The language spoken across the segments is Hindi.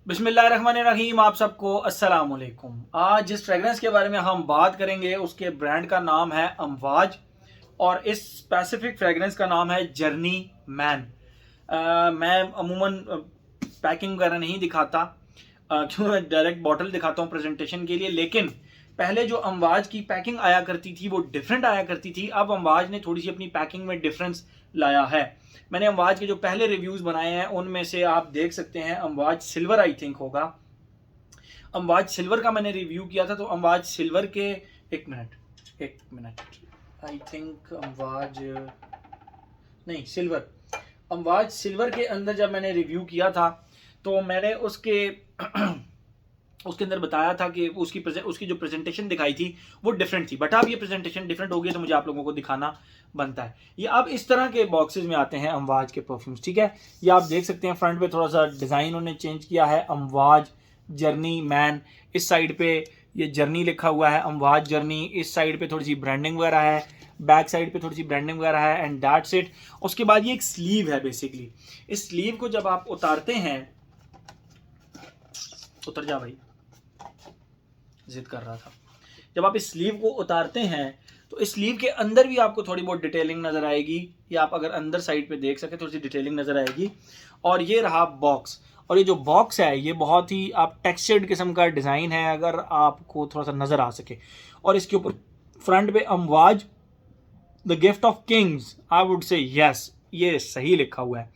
बिस्मिल्लाहिर्रहमानिर्रहीम। आप सबको अस्सलाम वालेकुम। आज जिस फ्रेगरेंस के बारे में हम बात करेंगे उसके ब्रांड का नाम है अमवाज और इस स्पेसिफिक फ्रेगरेंस का नाम है जर्नी मैन। मैं अमूमन पैकिंग वगैरह नहीं दिखाता क्यों, मैं डायरेक्ट बॉटल दिखाता हूँ प्रेजेंटेशन के लिए। लेकिन पहले जो अमवाज की पैकिंग आया करती थी वो डिफरेंट आया करती थी। अब अमवाज ने थोड़ी सी अपनी पैकिंग में डिफरेंस लाया है। मैंने अमवाज के जो पहले रिव्यूज बनाए हैं उनमें से आप देख सकते हैं अमवाज सिल्वर आई थिंक होगा। अमवाज सिल्वर का मैंने रिव्यू किया था, तो अमवाज सिल्वर के एक मिनट आई थिंक अमवाज नहीं सिल्वर, अमवाज सिल्वर के अंदर जब मैंने रिव्यू किया था तो मैंने उसके उसके अंदर बताया था कि उसकी जो प्रेजेंटेशन दिखाई थी वो डिफरेंट थी। बट अब ये प्रेजेंटेशन डिफरेंट हो गई तो मुझे आप लोगों को दिखाना बनता है। ये अब इस तरह के बॉक्सेस में आते हैं अमवाज के परफ्यूम्स, ठीक है। ये आप देख सकते हैं फ्रंट पे थोड़ा सा डिज़ाइन उन्होंने चेंज किया है, अमवाज जर्नी मैन। इस साइड पे ये जर्नी लिखा हुआ है, अमवाज जर्नी। इस साइड पे थोड़ी सी ब्रांडिंग वगैरह है, बैक साइड पे थोड़ी सी ब्रांडिंग वगैरह है, एंड दैट्स इट। उसके बाद ये एक स्लीव है बेसिकली। इस स्लीव को जब आप उतारते हैं, उतर जा भाई, जिद कर रहा था। जब आप इस स्लीव को उतारते हैं तो इस स्लीव के अंदर भी आपको थोड़ी बहुत डिटेलिंग नजर आएगी। या आप अगर अंदर साइड पे देख सके थोड़ी सी डिटेलिंग नजर आएगी। और ये रहा बॉक्स। और ये जो बॉक्स है ये बहुत ही आप टेक्सचर्ड किस्म का डिज़ाइन है, अगर आपको थोड़ा सा नजर आ सके। और इसके ऊपर फ्रंट पे Amouage the gift of kings, I would say yes, ये सही लिखा हुआ है,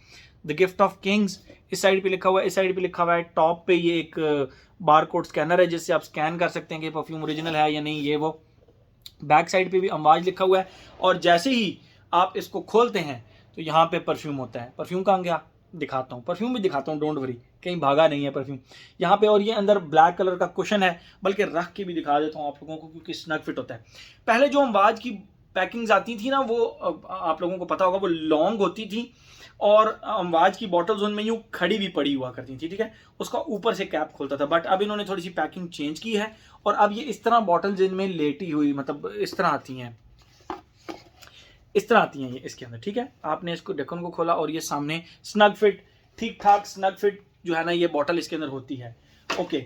द गिफ्ट ऑफ किंग्स। इस साइड पे लिखा हुआ है, इस साइड पे लिखा हुआ है। टॉप पे ये एक बार कोड स्कैनर है जिससे आप स्कैन कर सकते हैं कि परफ्यूम ओरिजिनल है या नहीं, ये वो। बैक साइड पे भी अमवाज लिखा हुआ है। और जैसे ही आप इसको खोलते हैं तो यहाँ पे परफ्यूम होता है। परफ्यूम कहाँ गया, दिखाता हूँ, परफ्यूम भी दिखाता हूँ, डोंट वरी, कहीं भागा नहीं है परफ्यूम यहाँ पे। और ये अंदर ब्लैक कलर का कुशन है, बल्कि रख के भी दिखा देता हूँ आप लोगों को क्योंकि स्नग फिट होता है। पहले जो अमवाज की पैकिंग्स आती थी ना वो आप लोगों को पता होगा वो लॉन्ग होती थी और अमवाज की बॉटल्स उनमें यूँ खड़ी भी पड़ी हुआ करती थी, ठीक है। उसका ऊपर से कैप खोलता था। बट अब इन्होंने थोड़ी सी पैकिंग चेंज की है और अब ये इस तरह बॉटल्स इनमें लेटी हुई, मतलब इस तरह आती हैं, इस तरह आती हैं ये इसके अंदर, ठीक है। आपने इसको ढक्कन को खोला और ये सामने स्नग फिट, ठीक ठाक स्नग फिट जो है ना ये बॉटल इसके अंदर होती है। ओके,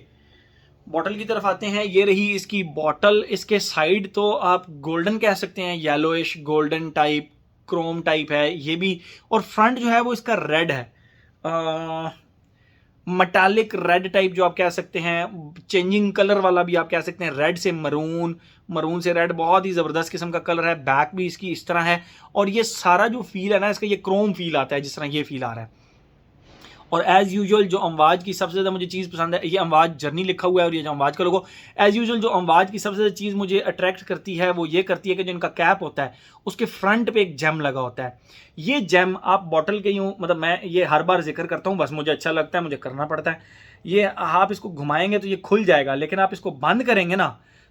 बॉटल की तरफ आते हैं। ये रही इसकी बॉटल। इसके साइड तो आप गोल्डन कह सकते हैं, yellowish golden type, Chrome type है ये भी। और फ्रंट जो है वो इसका रेड है, मटालिक रेड टाइप जो आप कह सकते हैं, चेंजिंग कलर वाला भी आप कह सकते हैं। रेड से मरून, मरून से रेड, बहुत ही ज़बरदस्त किस्म का कलर है। बैक भी इसकी इस तरह है और ये सारा जो फील है ना इसका, ये क्रोम फील आता है जिस तरह ये फील आ रहा है। और एज़ यूजुअल जो अमवाज की सबसे ज़्यादा मुझे चीज़ पसंद है, ये अमवाज जर्नी लिखा हुआ है और ये जो अमवाज का लोगो, एज़ यूजुअल जो अमवाज की सबसे ज़्यादा चीज़ मुझे अट्रैक्ट करती है वो ये करती है कि जो इनका कैप होता है उसके फ्रंट पे एक जेम लगा होता है। ये जेम आप बॉटल के यूँ, मतलब मैं ये हर बार जिक्र करता हूँ, बस मुझे अच्छा लगता है, मुझे करना पड़ता है। ये आप इसको घुमाएंगे तो ये खुल जाएगा, लेकिन आप इसको बंद करेंगे ना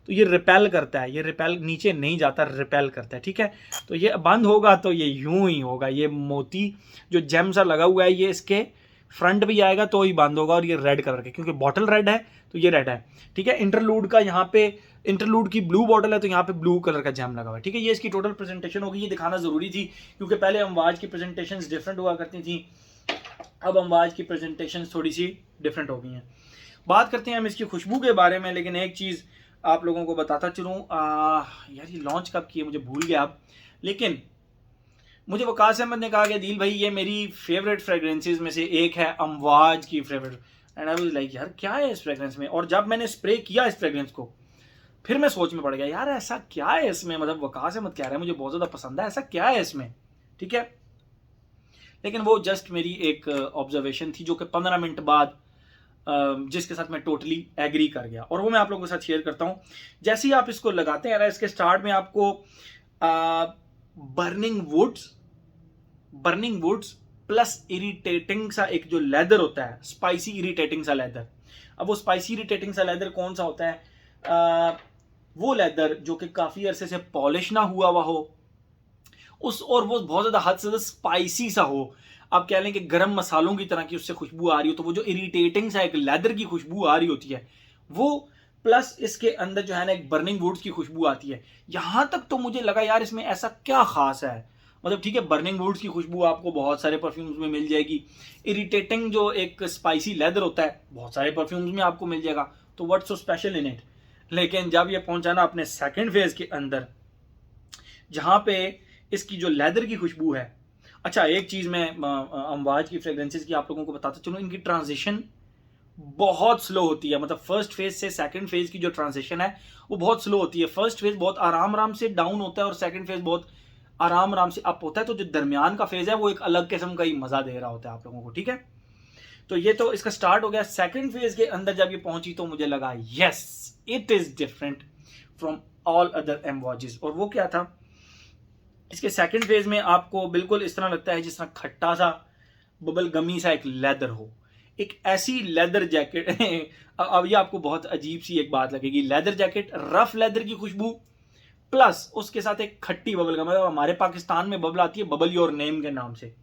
तो ये रिपेल करता है, ये रिपेल नीचे नहीं जाता, रिपेल करता है, ठीक है। तो ये बंद होगा तो ये यूं ही होगा। ये मोती जो जेम सा लगा हुआ है ये इसके फ्रंट भी आएगा तो ही बंद होगा। और ये रेड कलर के, क्योंकि बॉटल रेड है तो ये रेड है, ठीक है। इंटरलूड का यहाँ पे, इंटरलूड की ब्लू बॉटल है तो यहाँ पे ब्लू कलर का जैम लगा हुआ है, ठीक है। ये इसकी टोटल प्रेजेंटेशन होगी, ये दिखाना जरूरी थी क्योंकि पहले अमवाज की प्रेजेंटेशन डिफरेंट हुआ करती थी, अब अमवाज की प्रेजेंटेशन थोड़ी सी डिफरेंट हो गई हैं। बात करते हैं हम इसकी खुशबू के बारे में, लेकिन एक चीज़ आप लोगों को बताता चलूँ, यार ये लॉन्च कब किए मुझे भूल गया अब, लेकिन मुझे वकास अहमद ने कहा कि दिल भाई ये मेरी फेवरेट फ्रेगरेंसेज में से एक है, अमवाज की favourite. And I was like यार क्या है इस फ्रेगरेंस में। और जब मैंने स्प्रे किया इस फ्रेगरेंस को फिर मैं सोच में पड़ गया, यार ऐसा क्या है इसमें, मतलब वकास अहमद कह रहा है मुझे बहुत ज़्यादा पसंद है, ऐसा क्या है इसमें, ठीक है। लेकिन वो जस्ट मेरी एक ऑब्जर्वेशन थी जो कि 15 मिनट बाद जिसके साथ मैं टोटली एग्री कर गया और वो मैं आप लोगों के साथ शेयर करता हूँ। जैसे ही आप इसको लगाते हैं ना, इसके स्टार्ट में आपको बर्निंग वुड्स प्लस इरिटेटिंग सा एक जो लेदर होता है, स्पाइसी इरिटेटिंग सा लेदर। अब वो स्पाइसी इरिटेटिंग सा लेदर कौन सा होता है, वो लेदर जो कि काफ़ी अरसे से पॉलिश ना हुआ हुआ हो उस, और वो बहुत ज़्यादा हद से ज़्यादा स्पाइसी सा हो, आप कह लें कि गरम मसालों की तरह की उससे खुशबू आ रही हो, तो वो जो इरिटेटिंग सा एक लेदर की खुशबू आ रही होती है वो, प्लस इसके अंदर जो है ना एक बर्निंग वुड्स की खुशबू आती है। यहां तक तो मुझे लगा यार इसमें ऐसा क्या खास है, मतलब ठीक है, बर्निंग वुड्स की खुशबू आपको बहुत सारे परफ्यूम्स में मिल जाएगी। इरिटेटिंग जो एक स्पाइसी लेदर होता है बहुत सारे परफ्यूम्स में आपको मिल जाएगा। तो what's so special in it. लेकिन जब ये पहुंचा ना अपने सेकंड फेज के अंदर, जहां पे इसकी जो लेदर की खुशबू है। अच्छा, एक चीज मैं अमवाज की फ्रेग्रेंसेस की आप लोगों को बताता चलूं, इनकी ट्रांजिशन बहुत स्लो होती है। मतलब फर्स्ट फेज से सेकंड फेज की जो ट्रांजिशन है वो बहुत स्लो होती है। फर्स्ट फेज बहुत आराम आराम से डाउन होता है और सेकंड फेज बहुत आराम आराम से अप होता है। तो जो दरमियान का फेज है वो एक अलग किस्म का ही मजा दे रहा होता है आप लोगों को, ठीक है। तो ये तो इसका स्टार्ट हो गया। सेकंड फेज के अंदर जब ये पहुंची तो मुझे लगा yes it is different from all other Amouages. और वो क्या था, इसके सेकंड फेज में आपको बिल्कुल इस तरह लगता है जिस तरह खट्टा सा बबल गमी सा एक लेदर हो, एक ऐसी लेदर जैकेट अब ये आपको बहुत अजीब सी एक बात लगेगी, लेदर जैकेट, रफ लेदर की खुशबू प्लस उसके साथ एक खट्टी बबल गम। हमारे पाकिस्तान में बबल आती है बबल योर नेम के नाम से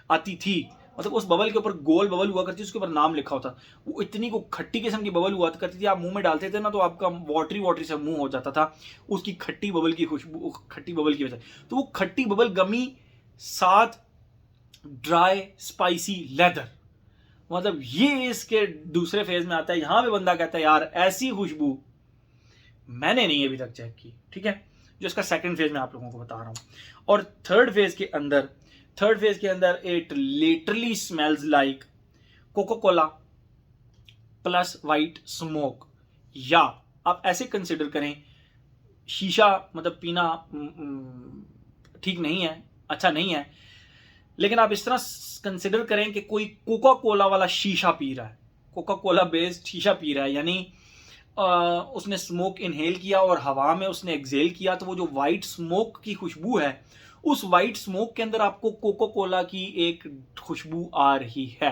आती थी। मतलब उस बबल के ऊपर गोल बबल हुआ करती, उसके ऊपर नाम लिखा होता। वो इतनी को खट्टी किस्म की बबल हुआ करती थी, आप मुंह में डालते थे ना तो आपका वाटरी वाटरी से मुंह हो जाता था उसकी खट्टी बबल की खुशबू, खट्टी बबल की वजह। तो वो खट्टी बबल गमी साथ ड्राई स्पाइसी लेदर, मतलब ये इसके दूसरे फेज में आता है। यहां पे बंदा कहता है यार ऐसी खुशबू मैंने नहीं अभी तक चेक की, ठीक है। जो इसका सेकंड फेज में आप लोगों को बता रहा हूं। और थर्ड फेज के अंदर it literally smells like Coca Cola plus white smoke. या आप ऐसे कंसिडर करें, शीशा मतलब पीना ठीक नहीं है, अच्छा नहीं है, लेकिन आप इस तरह कंसिडर करें कि कोई कोका कोला वाला शीशा पी रहा है, कोका कोला बेस्ड शीशा पी रहा है। यानी उसने स्मोक इनहेल किया और हवा में उसने एक्सेल किया, तो वो जो वाइट स्मोक की खुशबू है, उस वाइट स्मोक के अंदर आपको कोका कोला की एक खुशबू आ रही है।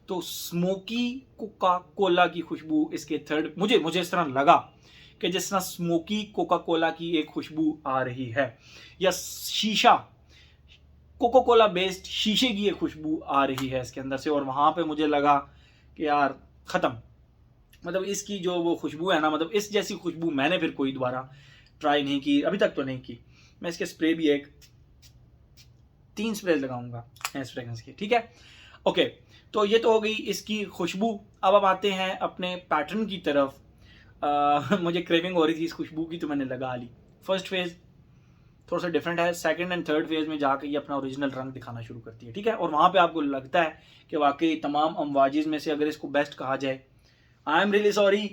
तो स्मोकी कोका कोला की खुशबू इसके थर्ड, मुझे इस तरह लगा कि जिस तरह स्मोकी कोका कोला की एक खुशबू आ रही है, या शीशा कोका कोला बेस्ड शीशे की एक खुशबू आ रही है इसके अंदर से। और वहां पे मुझे लगा कि यार खत्म, मतलब इसकी जो वो खुशबू है ना, मतलब इस जैसी खुशबू मैंने फिर कोई दोबारा ट्राई नहीं की, अभी तक तो नहीं की। मैं इसके स्प्रे भी 3 स्प्रे लगाऊंगा इस फ्रेग्रेंस की, ठीक है। ओके, तो ये तो हो गई इसकी खुशबू। अब आते हैं अपने पैटर्न की तरफ। मुझे क्रेविंग हो रही थी इस खुशबू की तो मैंने लगा ली। फर्स्ट फेज थोड़ा सा डिफरेंट है, सेकंड एंड थर्ड फेज में जाकर ये अपना ओरिजिनल रंग दिखाना शुरू करती है, ठीक है। और वहां पे आपको लगता है कि वाकई तमाम अमवाजिज में से अगर इसको बेस्ट कहा जाए, I am really sorry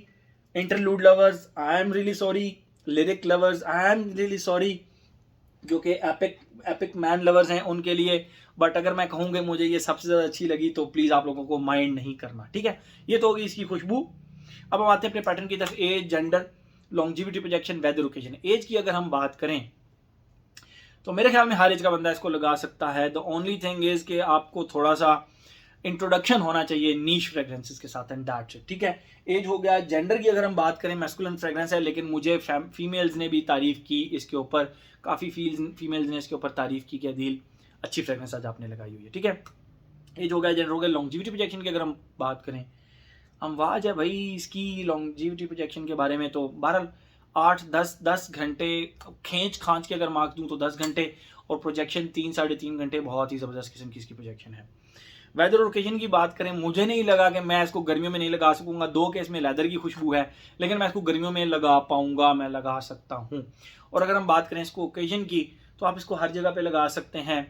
interlude lovers, I am really sorry lyric lovers, I am really sorry जो कि एपिक मैन लवर्स हैं उनके लिए, बट अगर मैं कहूँगा मुझे ये सबसे ज़्यादा अच्छी लगी तो प्लीज़ आप लोगों को माइंड नहीं करना, ठीक है। ये तो होगी इसकी खुशबू। अब हम आते हैं अपने पैटर्न की तरफ। Age, gender, longevity, projection, weather, occasion. Age की अगर हम बात करें तो मेरे ख्याल में हर एज का बंदा इसको लगा सकता है। द ओनली थिंग इज कि आपको थोड़ा सा इंट्रोडक्शन होना चाहिए नीश फ्रेग्रेंसेस के साथ, एंड दैट्स इट, ठीक है। एज हो गया। जेंडर की अगर हम बात करें, मैस्कुलिन फ्रेग्रेंस है, लेकिन मुझे फीमेल्स ने भी तारीफ की इसके ऊपर, काफ़ी फीमेल्स ने इसके ऊपर तारीफ की कि अदील अच्छी फ्रेग्रेंस आज आपने लगाई हुई है, ठीक है। एज हो गया, जेंडर हो गया। लॉन्जिविटी प्रोजेक्शन की अगर हम बात करें, अमवाज है भाई इसकी लॉन्जिविटी प्रोजेक्शन के बारे में तो 8-10 घंटे खींच खांच के अगर मार्क दूं तो 10 घंटे, और प्रोजेक्शन 3-3.5 घंटे, बहुत ही ज़बरदस्त किस्म की इसकी प्रोजेक्शन है। वेदर और ओकेजन की बात करें, मुझे नहीं लगा कि मैं इसको गर्मियों में नहीं लगा सकूंगा। 2 केस में लेदर की खुशबू है, लेकिन मैं इसको गर्मियों में लगा पाऊंगा, मैं लगा सकता हूं। और अगर हम बात करें इसको ओकेजन की, तो आप इसको हर जगह पे लगा सकते हैं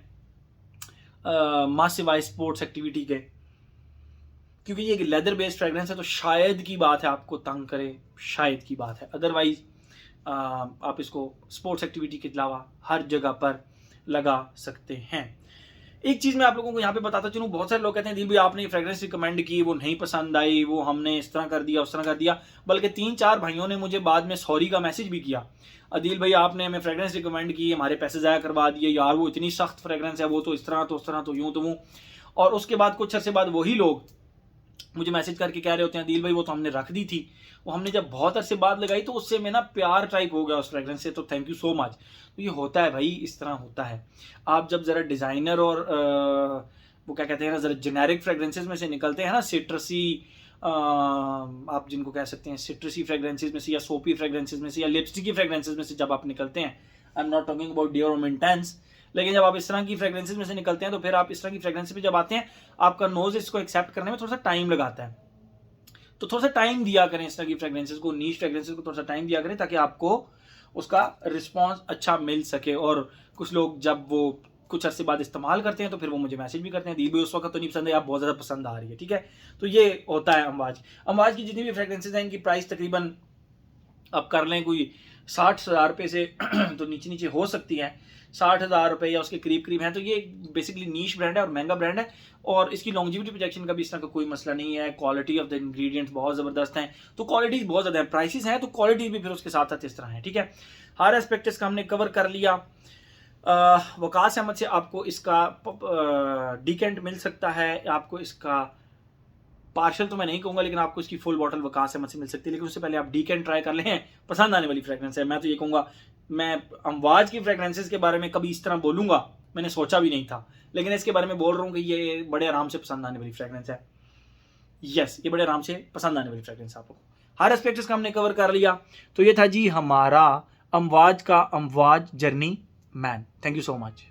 मासिवाई स्पोर्ट्स एक्टिविटी के, क्योंकि ये लेदर बेस्ड फ्रेग्रेंस है। तो शायद की बात है आपको तंग करे, शायद की बात है, अदरवाइज आप इसको स्पोर्ट्स एक्टिविटी के अलावा हर जगह पर लगा सकते हैं। एक चीज़ मैं आप लोगों को यहाँ पे बताता चलूँ, बहुत सारे लोग कहते हैं दिल भाई आपने फ्रेग्रेंस रिकमेंड की, वो नहीं पसंद आई, वो हमने इस तरह कर दिया उस तरह कर दिया। बल्कि 3-4 भाइयों ने मुझे बाद में सॉरी का मैसेज भी किया, अदील भाई आपने हमें फ्रेग्रेंस रिकमेंड की, हमारे पैसे ज़ाया करवा दिए यार, वो इतनी सख्त फ्रेग्रेंस है, वो तो इस तरह तो उस तरह तो यूँ तो वो। और उसके बाद कुछ अर्से बाद वही लोग मुझे मैसेज करके कह रहे होते हैं दिल भाई वो तो हमने रख दी थी, वो हमने जब बहुत अरसे बाद लगाई तो उससे मैं ना प्यार टाइप हो गया उस फ्रेग्रेंस से, तो थैंक यू सो मच। तो ये होता है भाई, इस तरह होता है। आप जब ज़रा डिज़ाइनर और वो क्या कहते हैं ना, ज़रा जेनेरिक फ्रेग्रेंसेस में से निकलते हैं ना, सिट्रसी आप जिनको कह सकते हैं सिट्रसी फ्रेग्रेंसेस में से, या सोपी फ्रेग्रेंसेस में से, या लिपस्टिक की फ्रेग्रेंसेस में से जब आप निकलते हैं, I am not talking about Dior और इंटेंस, लेकिन जब आप इस तरह की फ्रेग्रेंसेज में से निकलते हैं तो फिर आप इस तरह की फ्रेग्रेंसेज पे जब आते हैं, आपका नोज इसको एक्सेप्ट करने में थोड़ा सा टाइम लगाता है। तो थोड़ा सा टाइम दिया करें इस तरह की फ्रेग्रेंसेज को, नीश फ्रेग्रेंसेज को थोड़ा सा टाइम दिया करें, ताकि आपको उसका रिस्पॉन्स अच्छा मिल सके। और कुछ लोग जब वो कुछ अरसे बाद इस्तेमाल करते हैं तो फिर वो मुझे मैसेज भी करते हैं, दी भी उस वक्त तो नहीं पसंद है, आप बहुत ज़्यादा पसंद आ रही है, ठीक है। तो ये होता है अमवाज की जितनी भी फ्रेग्रेंसेज हैं, इनकी प्राइस तकरीबन आप कर लें कोई 60,000 रुपये से तो नीचे नीचे हो सकती हैं, 60,000 रुपये या उसके करीब करीब हैं। तो ये बेसिकली नीश ब्रांड है और महंगा ब्रांड है, और इसकी लॉन्जिविटी प्रोजेक्शन का भी इस तरह का कोई मसला नहीं है। क्वालिटी ऑफ द इंग्रेडिएंट्स बहुत ज़बरदस्त हैं, तो क्वालिटीज़ बहुत ज़्यादा है, प्राइसेस हैं तो क्वालिटी भी फिर उसके साथ साथ इस तरह है, ठीक है। हर एस्पेक्ट इसका हमने कवर कर लिया। वकास अहमद से आपको इसका डिकेंट मिल सकता है, आपको इसका पार्शल तो मैं नहीं कहूँगा, लेकिन आपको इसकी फुल बॉटल वकास अहमद से मिल सकती है। लेकिन उससे पहले आप डिकेंट ट्राई कर लें, पसंद आने वाली फ्रेग्रेंस है। मैं तो ये कहूँगा, मैं अमवाज की फ्रेग्रेंसेज के बारे में कभी इस तरह बोलूँगा मैंने सोचा भी नहीं था, लेकिन इसके बारे में बोल रहा हूँ कि ये बड़े आराम से पसंद आने वाली फ्रेग्रेंस है। यस, ये बड़े आराम से पसंद आने वाली फ्रेग्रेंस आपको। हर एस्पेक्ट इसका हमने कवर कर लिया। तो ये था जी हमारा अमवाज का Amouage journey man. Thank you so much.